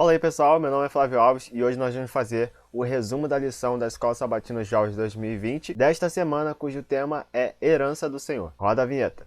Fala aí pessoal, meu nome é Flávio Alves e hoje nós vamos fazer o resumo da lição da Escola Sabatina Jovens 2020 desta semana, cujo tema é Herança do Senhor. Roda a vinheta.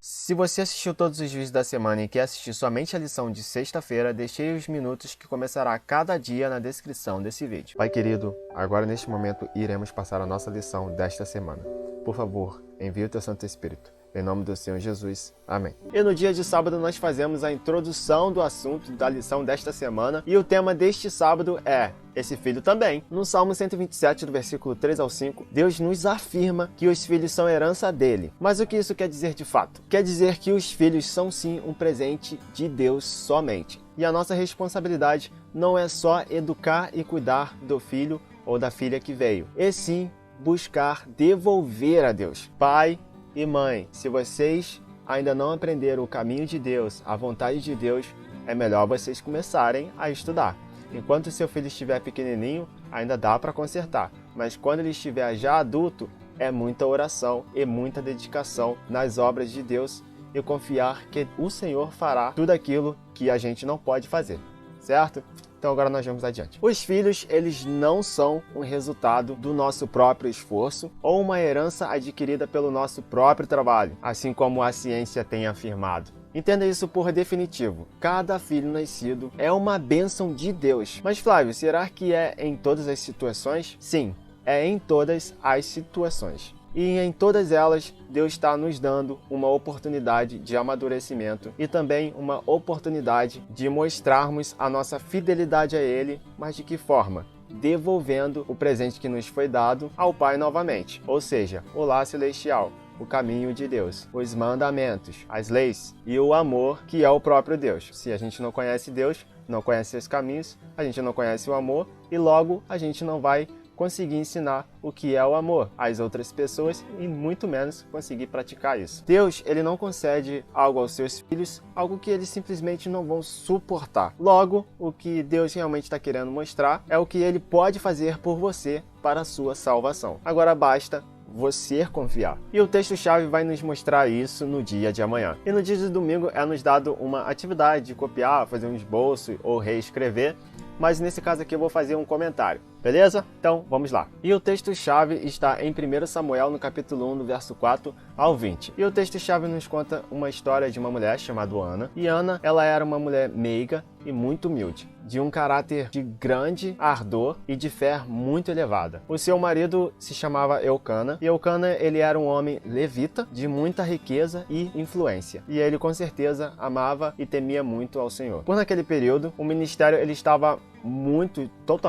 Se você assistiu todos os vídeos da semana e quer assistir somente a lição de sexta-feira, deixei os minutos que começará cada dia na descrição desse vídeo. Pai querido, agora neste momento iremos passar a nossa lição desta semana. Por favor, envie o teu Santo Espírito. Em nome do Senhor Jesus. Amém. E no dia de sábado nós fazemos a introdução do assunto da lição desta semana. E o tema deste sábado é esse filho também. No Salmo 127, do versículo 3 ao 5, Deus nos afirma que os filhos são herança dele. Mas o que isso quer dizer de fato? Quer dizer que os filhos são sim um presente de Deus somente. E a nossa responsabilidade não é só educar e cuidar do filho ou da filha que veio, e sim buscar devolver a Deus. Pai e mãe, se vocês ainda não aprenderam o caminho de Deus, a vontade de Deus, é melhor vocês começarem a estudar. Enquanto seu filho estiver pequenininho, ainda dá para consertar, mas quando ele estiver já adulto, é muita oração e muita dedicação nas obras de Deus e confiar que o Senhor fará tudo aquilo que a gente não pode fazer, certo? Então agora nós vamos adiante. Os filhos, eles não são um resultado do nosso próprio esforço ou uma herança adquirida pelo nosso próprio trabalho, assim como a ciência tem afirmado. Entenda isso por definitivo. Cada filho nascido é uma bênção de Deus. Mas Flávio, será que é em todas as situações? Sim, é em todas as situações. E em todas elas, Deus está nos dando uma oportunidade de amadurecimento e também uma oportunidade de mostrarmos a nossa fidelidade a Ele, mas de que forma? Devolvendo o presente que nos foi dado ao Pai novamente, ou seja, o lar celestial, o caminho de Deus, os mandamentos, as leis e o amor que é o próprio Deus. Se a gente não conhece Deus, não conhece seus caminhos, a gente não conhece o amor e logo a gente não vai conseguir ensinar o que é o amor às outras pessoas e muito menos conseguir praticar isso. Deus, ele não concede algo aos seus filhos, algo que eles simplesmente não vão suportar. Logo, o que Deus realmente está querendo mostrar é o que ele pode fazer por você para a sua salvação. Agora basta você confiar. E o texto-chave vai nos mostrar isso no dia de amanhã. E no dia de domingo é nos dado uma atividade de copiar, fazer um esboço ou reescrever, mas nesse caso aqui eu vou fazer um comentário. Beleza? Então, vamos lá. E o texto-chave está em 1 Samuel, no capítulo 1, do verso 4 ao 20. E o texto-chave nos conta uma história de uma mulher chamada Ana. E Ana, ela era uma mulher meiga e muito humilde, de um caráter de grande ardor e de fé muito elevada. O seu marido se chamava Eucana, e Eucana, ele era um homem levita, de muita riqueza e influência. E ele, com certeza, amava e temia muito ao Senhor. Por naquele período, o ministério ele estava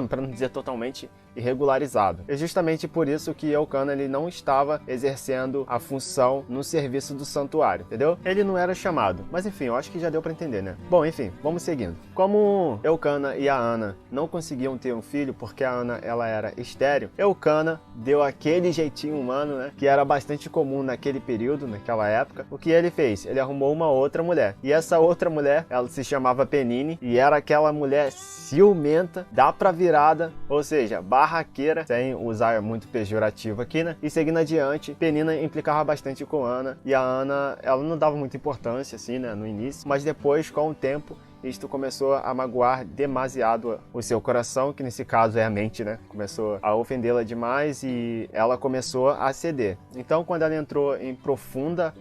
para não dizer totalmente irregularizado. É justamente por isso que Eucana ele não estava exercendo a função no serviço do santuário, entendeu? Ele não era chamado, mas enfim, eu acho que já deu para entender, né? Bom, enfim, vamos seguindo. Como Eucana e a Ana não conseguiam ter um filho porque a Ana ela era estéril, Eucana deu aquele jeitinho humano, né, que era bastante comum naquele período, naquela época. O que ele fez? Ele arrumou uma outra mulher. E essa outra mulher, ela se chamava Penine e era aquela mulher ciumenta, dá pra virada, ou seja, barraqueira, sem usar muito pejorativo aqui, né? E seguindo adiante, Penina implicava bastante com Ana, e a Ana, ela não dava muita importância, assim, né, no início, mas depois, com o tempo, isto começou a magoar demasiado o seu coração, que nesse caso é a mente, né? Começou a ofendê-la demais e ela começou a ceder. Então, quando ela entrou em profunda,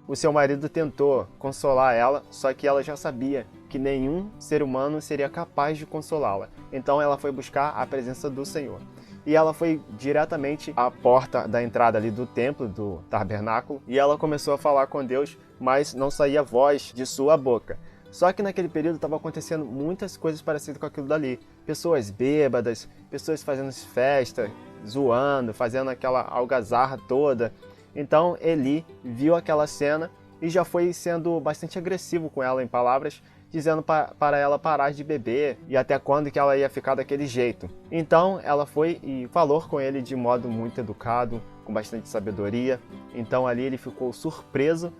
o seu marido tentou consolar ela, só que ela já sabia que nenhum ser humano seria capaz de consolá-la. Então ela foi buscar a presença do Senhor. E ela foi diretamente à porta da entrada ali do templo, do tabernáculo, e ela começou a falar com Deus, mas não saía voz de sua boca. Só que naquele período estava acontecendo muitas coisas parecidas com aquilo dali. Pessoas bêbadas, pessoas fazendo festa, zoando, fazendo aquela algazarra toda. Então Eli viu aquela cena e já foi sendo bastante agressivo com ela em palavras, dizendo para ela parar de beber e até quando que ela ia ficar daquele jeito. Então ela foi e falou com ele de modo muito educado, com bastante sabedoria. Então ali ele ficou surpreso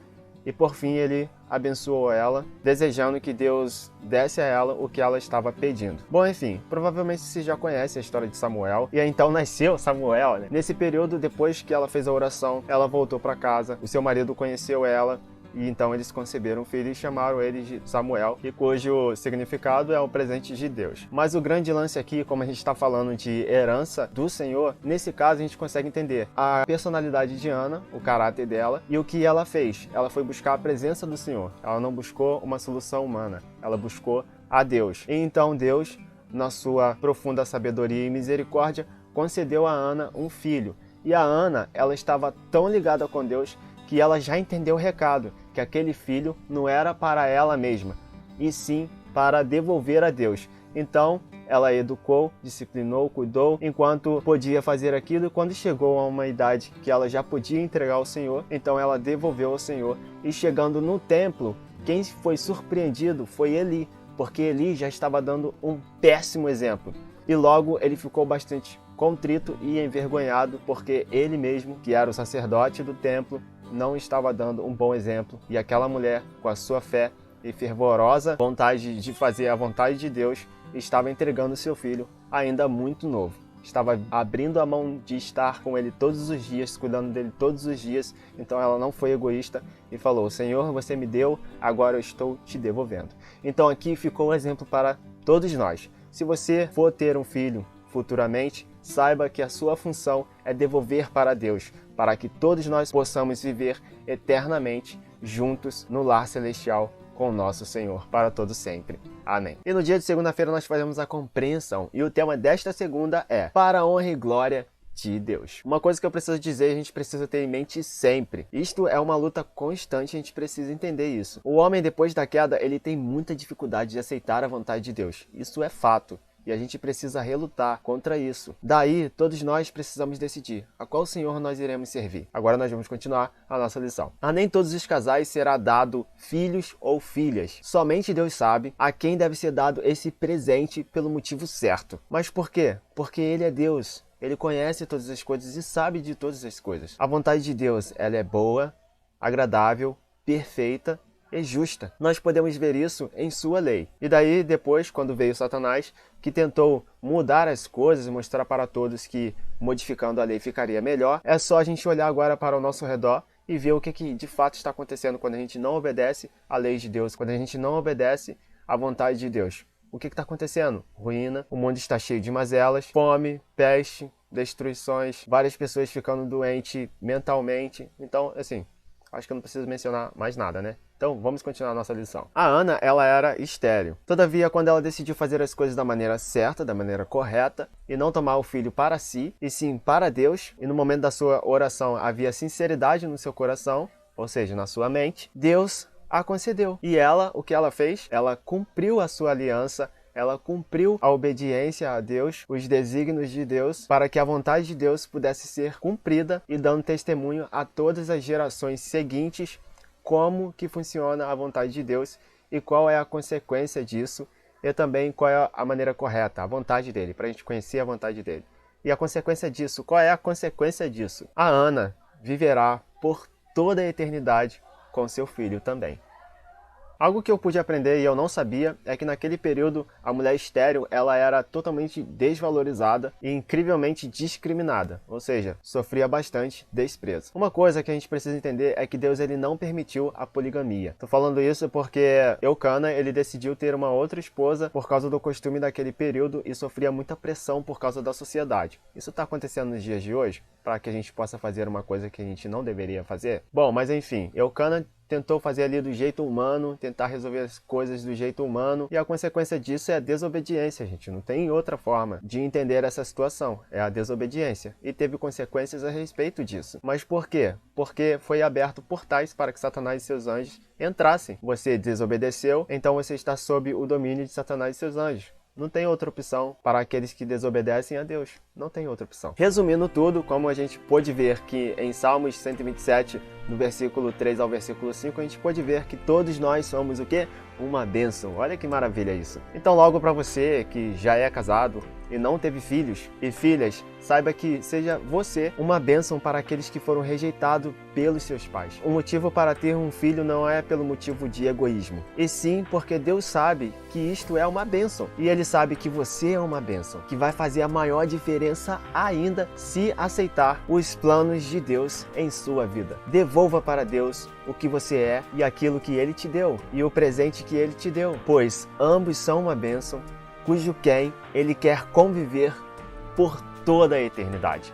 e por fim ele abençoou ela, desejando que Deus desse a ela o que ela estava pedindo. Bom, enfim, provavelmente você já conhece a história de Samuel, e aí então nasceu Samuel, né? Nesse período, depois que ela fez a oração, ela voltou para casa, o seu marido conheceu ela, e então eles conceberam um filho e chamaram ele de Samuel, e cujo significado é o presente de Deus. Mas o grande lance aqui, como a gente está falando de herança do Senhor, nesse caso a gente consegue entender a personalidade de Ana, o caráter dela, e o que ela fez. Ela foi buscar a presença do Senhor. Ela não buscou uma solução humana, ela buscou a Deus. E então Deus, na sua profunda sabedoria e misericórdia, concedeu a Ana um filho. E a Ana, ela estava tão ligada com Deus que ela já entendeu o recado, que aquele filho não era para ela mesma, e sim para devolver a Deus. Então, ela educou, disciplinou, cuidou, enquanto podia fazer aquilo, e quando chegou a uma idade que ela já podia entregar ao Senhor, então ela devolveu ao Senhor. E chegando no templo, quem foi surpreendido foi Eli, porque Eli já estava dando um péssimo exemplo. E logo ele ficou bastante contrito e envergonhado, porque ele mesmo, que era o sacerdote do templo, não estava dando um bom exemplo, e aquela mulher, com a sua fé e fervorosa vontade de fazer a vontade de Deus, estava entregando seu filho ainda muito novo. Estava abrindo a mão de estar com ele todos os dias, cuidando dele todos os dias. Então ela não foi egoísta e falou: Senhor, você me deu, agora eu estou te devolvendo. Então aqui ficou um exemplo para todos nós. Se você for ter um filho futuramente, saiba que a sua função é devolver para Deus, para que todos nós possamos viver eternamente juntos no lar celestial com o nosso Senhor, para todo sempre. Amém. E no dia de segunda-feira nós fazemos a compreensão, e o tema desta segunda é para a honra e glória de Deus. Uma coisa que eu preciso dizer, a gente precisa ter em mente sempre. Isto é uma luta constante, a gente precisa entender isso. O homem, depois da queda, ele tem muita dificuldade de aceitar a vontade de Deus. Isso é fato. E a gente precisa relutar contra isso. Daí, todos nós precisamos decidir a qual Senhor nós iremos servir. Agora nós vamos continuar a nossa lição. A nem todos os casais será dado filhos ou filhas. Somente Deus sabe a quem deve ser dado esse presente pelo motivo certo. Mas por quê? Porque Ele é Deus. Ele conhece todas as coisas e sabe de todas as coisas. A vontade de Deus, ela é boa, agradável, perfeita e justa. Nós podemos ver isso em sua lei. E daí, depois, quando veio Satanás, que tentou mudar as coisas e mostrar para todos que modificando a lei ficaria melhor, é só a gente olhar agora para o nosso redor e ver o que de fato está acontecendo quando a gente não obedece à lei de Deus, quando a gente não obedece à vontade de Deus. O que está acontecendo? Ruína, o mundo está cheio de mazelas, fome, peste, destruições, várias pessoas ficando doentes mentalmente. Então, assim, acho que eu não preciso mencionar mais nada, né? Então, vamos continuar a nossa lição. A Ana, ela era estéril. Todavia, quando ela decidiu fazer as coisas da maneira certa, da maneira correta, e não tomar o filho para si, e sim para Deus, e no momento da sua oração havia sinceridade no seu coração, ou seja, na sua mente, Deus a concedeu. E ela, o que ela fez? Ela cumpriu a sua aliança, ela cumpriu a obediência a Deus, os desígnios de Deus, para que a vontade de Deus pudesse ser cumprida e dando testemunho a todas as gerações seguintes como que funciona a vontade de Deus e qual é a consequência disso e também qual é a maneira correta, a vontade dele, para a gente conhecer a vontade dele. E a consequência disso, qual é a consequência disso? A Ana viverá por toda a eternidade com seu filho também. Algo que eu pude aprender e eu não sabia é que naquele período a mulher estéril ela era totalmente desvalorizada e incrivelmente discriminada, ou seja, sofria bastante desprezo. Uma coisa que a gente precisa entender é que Deus ele não permitiu a poligamia. Tô falando isso porque Eucana ele decidiu ter uma outra esposa por causa do costume daquele período e sofria muita pressão por causa da sociedade. Isso está acontecendo nos dias de hoje para que a gente possa fazer uma coisa que a gente não deveria fazer? Bom, mas enfim, Eucana tentou fazer ali do jeito humano, tentar resolver as coisas do jeito humano, e a consequência disso é a desobediência, gente. Não tem outra forma de entender essa situação, é a desobediência. E teve consequências a respeito disso. Mas por quê? Porque foi aberto portais para que Satanás e seus anjos entrassem. Você desobedeceu, então você está sob o domínio de Satanás e seus anjos. Não tem outra opção para aqueles que desobedecem a Deus. Não tem outra opção. Resumindo tudo, como a gente pôde ver que em Salmos 127, no versículo 3 ao versículo 5, a gente pôde ver que todos nós somos o quê? Uma bênção. Olha que maravilha isso. Então logo para você que já é casado e não teve filhos e filhas, saiba que seja você uma bênção para aqueles que foram rejeitados pelos seus pais. O motivo para ter um filho não é pelo motivo de egoísmo, e sim porque Deus sabe que isto é uma bênção. E Ele sabe que você é uma bênção, que vai fazer a maior diferença ainda se aceitar os planos de Deus em sua vida. Devolva para Deus o que você é e aquilo que Ele te deu, e o presente que Ele te deu, pois ambos são uma bênção, cujo quem Ele quer conviver por toda a eternidade.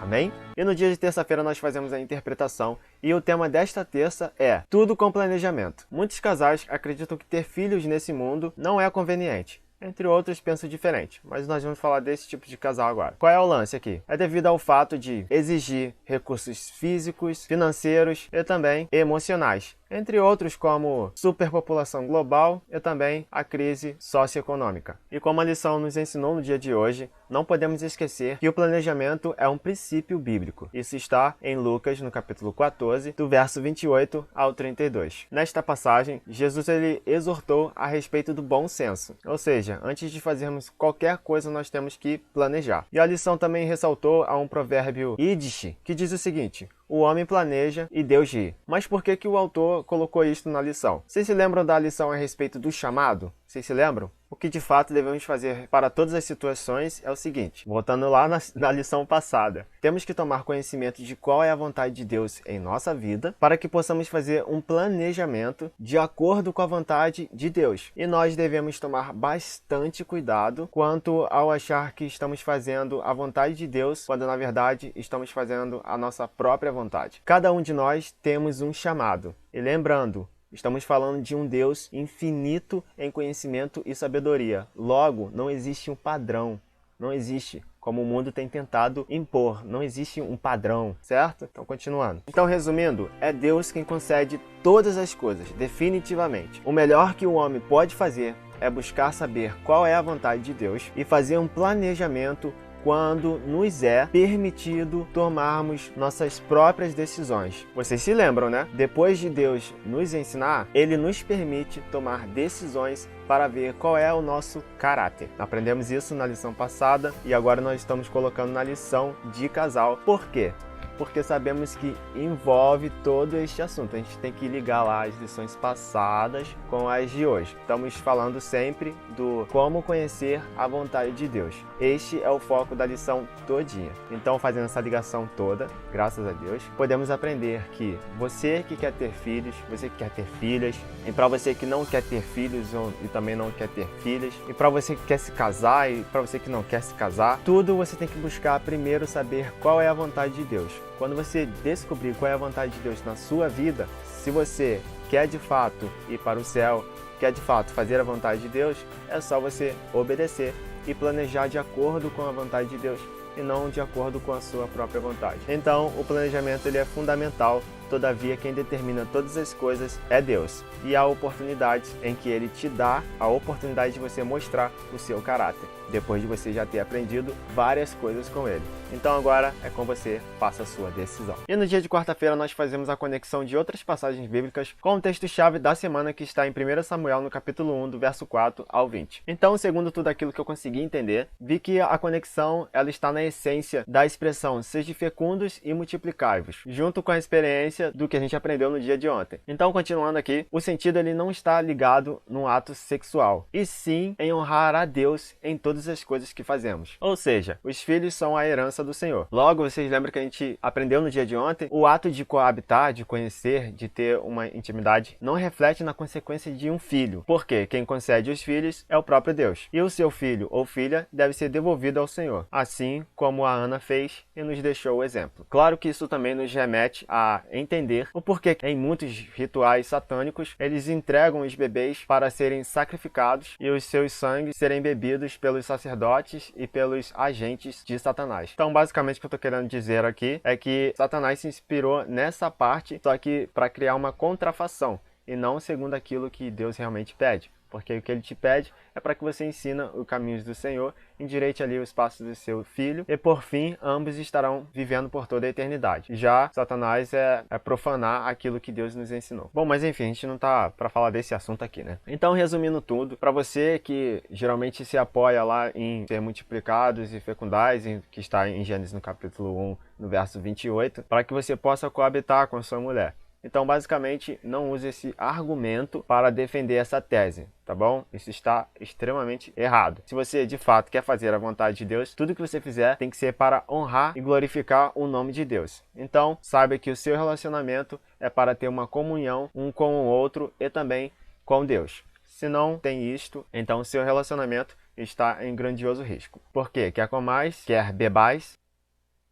Amém? E no dia de terça-feira nós fazemos a interpretação e o tema desta terça é Tudo com Planejamento. Muitos casais acreditam que ter filhos nesse mundo não é conveniente. Entre outros, pensam diferente, mas nós vamos falar desse tipo de casal agora. Qual é o lance aqui? É devido ao fato de exigir recursos físicos, financeiros e também emocionais, entre outros como superpopulação global e também a crise socioeconômica. E como a lição nos ensinou no dia de hoje, não podemos esquecer que o planejamento é um princípio bíblico. Isso está em Lucas, no capítulo 14, do verso 28 ao 32. Nesta passagem, Jesus ele exortou a respeito do bom senso, ou seja, antes de fazermos qualquer coisa nós temos que planejar. E a lição também ressaltou a um provérbio Yiddish, que diz o seguinte: o homem planeja e Deus ri. Mas por que o autor colocou isto na lição? Vocês se lembram da lição a respeito do chamado? Vocês se lembram? O que de fato devemos fazer para todas as situações é o seguinte, voltando lá na lição passada. Temos que tomar conhecimento de qual é a vontade de Deus em nossa vida, para que possamos fazer um planejamento de acordo com a vontade de Deus. E nós devemos tomar bastante cuidado quanto ao achar que estamos fazendo a vontade de Deus, quando na verdade estamos fazendo a nossa própria vontade. Cada um de nós temos um chamado. E lembrando, estamos falando de um Deus infinito em conhecimento e sabedoria. Logo, não existe um padrão. Não existe, como o mundo tem tentado impor. Não existe um padrão, certo? Então, continuando. Então, resumindo, é Deus quem concede todas as coisas, definitivamente. O melhor que o homem pode fazer é buscar saber qual é a vontade de Deus e fazer um planejamento quando nos é permitido tomarmos nossas próprias decisões. Vocês se lembram, né? Depois de Deus nos ensinar, Ele nos permite tomar decisões para ver qual é o nosso caráter. Aprendemos isso na lição passada e agora nós estamos colocando na lição de casal. Por quê? Porque sabemos que envolve todo este assunto. A gente tem que ligar lá as lições passadas com as de hoje. Estamos falando sempre do como conhecer a vontade de Deus. Este é o foco da lição todinha. Então, fazendo essa ligação toda, graças a Deus, podemos aprender que você que quer ter filhos, você que quer ter filhas, e para você que não quer ter filhos e também não quer ter filhas, e para você que quer se casar e para você que não quer se casar, tudo você tem que buscar primeiro saber qual é a vontade de Deus. Quando você descobrir qual é a vontade de Deus na sua vida, se você quer de fato ir para o céu, quer de fato fazer a vontade de Deus, é só você obedecer e planejar de acordo com a vontade de Deus e não de acordo com a sua própria vontade. Então, o planejamento ele é fundamental, todavia quem determina todas as coisas é Deus. E há oportunidades em que Ele te dá a oportunidade de você mostrar o seu caráter, depois de você já ter aprendido várias coisas com Ele. Então agora é com você, faça a sua decisão. E no dia de quarta-feira nós fazemos a conexão de outras passagens bíblicas com o texto-chave da semana que está em 1 Samuel no capítulo 1, do verso 4 ao 20. Então, segundo tudo aquilo que eu consegui entender, vi que a conexão ela está na essência da expressão sede fecundos e multiplicai-vos, junto com a experiência do que a gente aprendeu no dia de ontem. Então, continuando aqui, o sentido ele não está ligado num ato sexual, e sim em honrar a Deus em todas as coisas que fazemos. Ou seja, os filhos são a herança do Senhor. Logo, vocês lembram que a gente aprendeu no dia de ontem, o ato de coabitar, de conhecer, de ter uma intimidade, não reflete na consequência de um filho, porque quem concede os filhos é o próprio Deus, e o seu filho ou filha deve ser devolvido ao Senhor, assim como a Ana fez e nos deixou o exemplo. Claro que isso também nos remete a entender o porquê em muitos rituais satânicos eles entregam os bebês para serem sacrificados e os seus sangues serem bebidos pelos sacerdotes e pelos agentes de Satanás. Então, basicamente, o que eu estou querendo dizer aqui é que Satanás se inspirou nessa parte, só que para criar uma contrafação e não segundo aquilo que Deus realmente pede. porque o que ele te pede é para que você ensina os caminhos do Senhor, endireite ali os passos do seu filho, e por fim, ambos estarão vivendo por toda a eternidade. Já Satanás é profanar aquilo que Deus nos ensinou. Bom, mas enfim, a gente não tá para falar desse assunto aqui, né? Então, resumindo tudo, para você que geralmente se apoia lá em ser multiplicados e fecundais, que está em Gênesis no capítulo 1, no verso 28, para que você possa coabitar com a sua mulher. Então, basicamente, não use esse argumento para defender essa tese, tá bom? Isso está extremamente errado. Se você, de fato, quer fazer a vontade de Deus, tudo que você fizer tem que ser para honrar e glorificar o nome de Deus. Então, saiba que o seu relacionamento é para ter uma comunhão um com o outro e também com Deus. Se não tem isto, então o seu relacionamento está em grandioso risco. Por quê? Quer comais, quer bebais,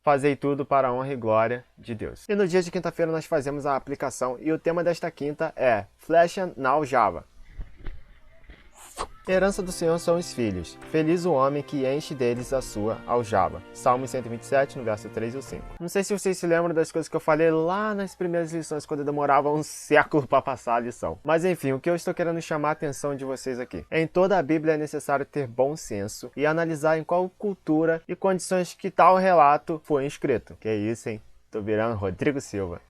fazei tudo para a honra e glória de Deus. E no dia de quinta-feira nós fazemos a aplicação e o tema desta quinta é Flecha na aljava. Herança do Senhor são os filhos. Feliz o homem que enche deles a sua aljava. Salmo 127, no verso 3 e o 5. Não sei se vocês se lembram das coisas que eu falei lá nas primeiras lições, quando eu demorava um século para passar a lição. Mas enfim, o que eu estou querendo chamar a atenção de vocês aqui. Em toda a Bíblia é necessário ter bom senso e analisar em qual cultura e condições que tal relato foi escrito. Que isso, hein? Tô virando Rodrigo Silva.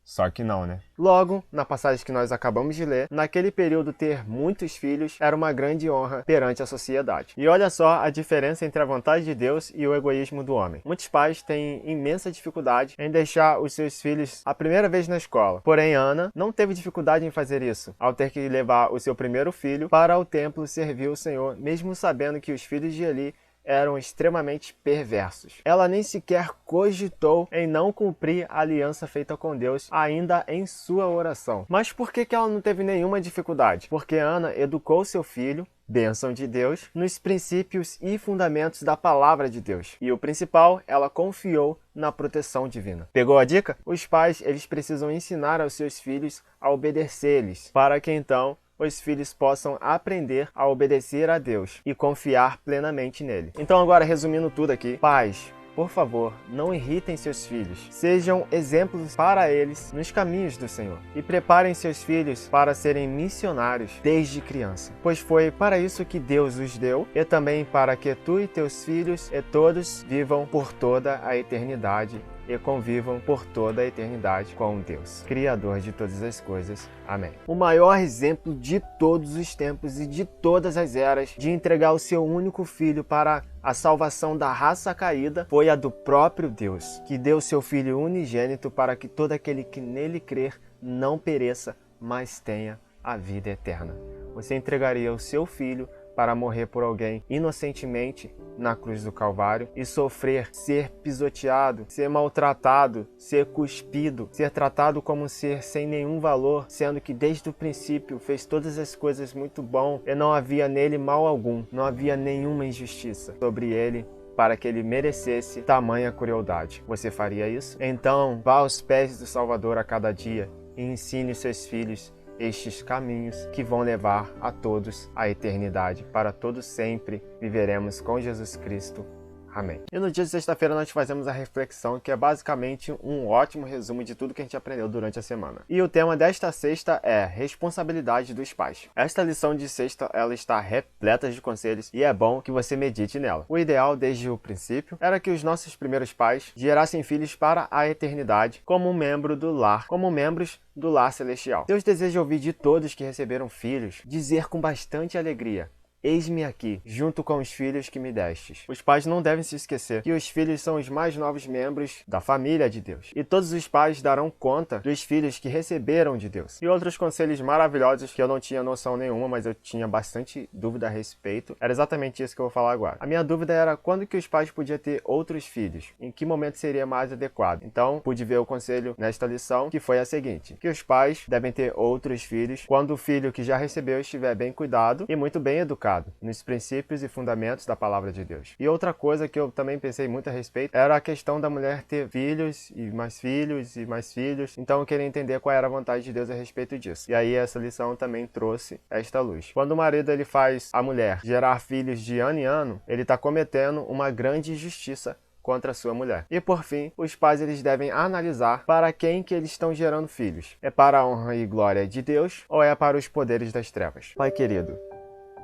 Só que não, né? Logo, na passagem que nós acabamos de ler, naquele período ter muitos filhos era uma grande honra perante a sociedade. E olha só a diferença entre a vontade de Deus e o egoísmo do homem. Muitos pais têm imensa dificuldade em deixar os seus filhos a primeira vez na escola. Porém, Ana não teve dificuldade em fazer isso, ao ter que levar o seu primeiro filho para o templo servir o Senhor, mesmo sabendo que os filhos de Eli eram extremamente perversos. Ela nem sequer cogitou em não cumprir a aliança feita com Deus ainda em sua oração. Mas por que ela não teve nenhuma dificuldade? Porque Ana educou seu filho, bênção de Deus, nos princípios e fundamentos da palavra de Deus. E o principal, ela confiou na proteção divina. Pegou a dica? Os pais, eles precisam ensinar aos seus filhos a obedecer-lhes, para que então os filhos possam aprender a obedecer a Deus e confiar plenamente nele. Então agora, resumindo tudo aqui, pais, por favor, não irritem seus filhos. Sejam exemplos para eles nos caminhos do Senhor. E preparem seus filhos para serem missionários desde criança. Pois foi para isso que Deus os deu, e também para que tu e teus filhos e todos vivam por toda a eternidade e convivam por toda a eternidade com Deus, Criador de todas as coisas. Amém. O maior exemplo de todos os tempos e de todas as eras de entregar o seu único filho para a salvação da raça caída foi a do próprio Deus, que deu seu Filho unigênito para que todo aquele que nele crer não pereça, mas tenha a vida eterna. Você entregaria o seu filho para morrer por alguém inocentemente na cruz do Calvário e sofrer, ser pisoteado, ser maltratado, ser cuspido, ser tratado como um ser sem nenhum valor, sendo que desde o princípio fez todas as coisas muito bom e não havia nele mal algum, não havia nenhuma injustiça sobre ele para que ele merecesse tamanha crueldade. Você faria isso? Então, vá aos pés do Salvador a cada dia e ensine seus filhos estes caminhos que vão levar a todos à eternidade. Para todos sempre viveremos com Jesus Cristo. Amém. E no dia de sexta-feira nós fazemos a reflexão, que é basicamente um ótimo resumo de tudo que a gente aprendeu durante a semana. E o tema desta sexta é responsabilidade dos pais. Esta lição de sexta, ela está repleta de conselhos e é bom que você medite nela. O ideal desde o princípio era que os nossos primeiros pais gerassem filhos para a eternidade como um membro do lar, como membros do lar celestial. Deus deseja ouvir de todos que receberam filhos dizer com bastante alegria: eis-me aqui, junto com os filhos que me destes. Os pais não devem se esquecer que os filhos são os mais novos membros da família de Deus. E todos os pais darão conta dos filhos que receberam de Deus. E outros conselhos maravilhosos que eu não tinha noção nenhuma, mas eu tinha bastante dúvida a respeito. Era exatamente isso que eu vou falar agora. A minha dúvida era quando que os pais podiam ter outros filhos? Em que momento seria mais adequado? Então, pude ver o conselho nesta lição, que foi a seguinte: que os pais devem ter outros filhos quando o filho que já recebeu estiver bem cuidado e muito bem educado nos princípios e fundamentos da palavra de Deus. E outra coisa que eu também pensei muito a respeito era a questão da mulher ter filhos e mais filhos e mais filhos. Então eu queria entender qual era a vontade de Deus a respeito disso. E aí essa lição também trouxe esta luz. Quando o marido ele faz a mulher gerar filhos de ano em ano, ele está cometendo uma grande injustiça contra a sua mulher. E por fim, os pais eles devem analisar para quem que eles estão gerando filhos. É para a honra e glória de Deus ou é para os poderes das trevas? Pai querido,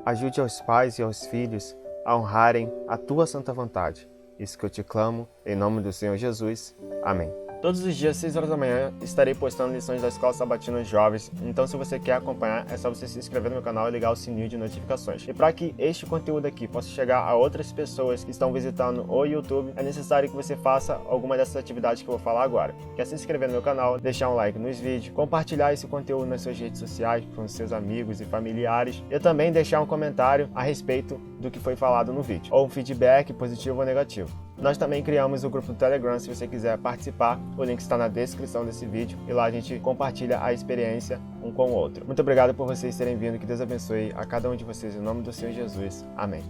ajude aos pais e aos filhos a honrarem a tua santa vontade. Isso que eu te clamo, em nome do Senhor Jesus. Amém. Todos os dias, 6 horas da manhã, estarei postando lições da Escola Sabatina Jovens, então se você quer acompanhar, é só você se inscrever no meu canal e ligar o sininho de notificações. E para que este conteúdo aqui possa chegar a outras pessoas que estão visitando o YouTube, é necessário que você faça alguma dessas atividades que eu vou falar agora. Que é se inscrever no meu canal, deixar um like nos vídeos, compartilhar esse conteúdo nas suas redes sociais com seus amigos e familiares, e também deixar um comentário a respeito do que foi falado no vídeo, ou um feedback positivo ou negativo. Nós também criamos o grupo do Telegram, se você quiser participar, o link está na descrição desse vídeo e lá a gente compartilha a experiência um com o outro. Muito obrigado por vocês terem vindo, que Deus abençoe a cada um de vocês em nome do Senhor Jesus. Amém.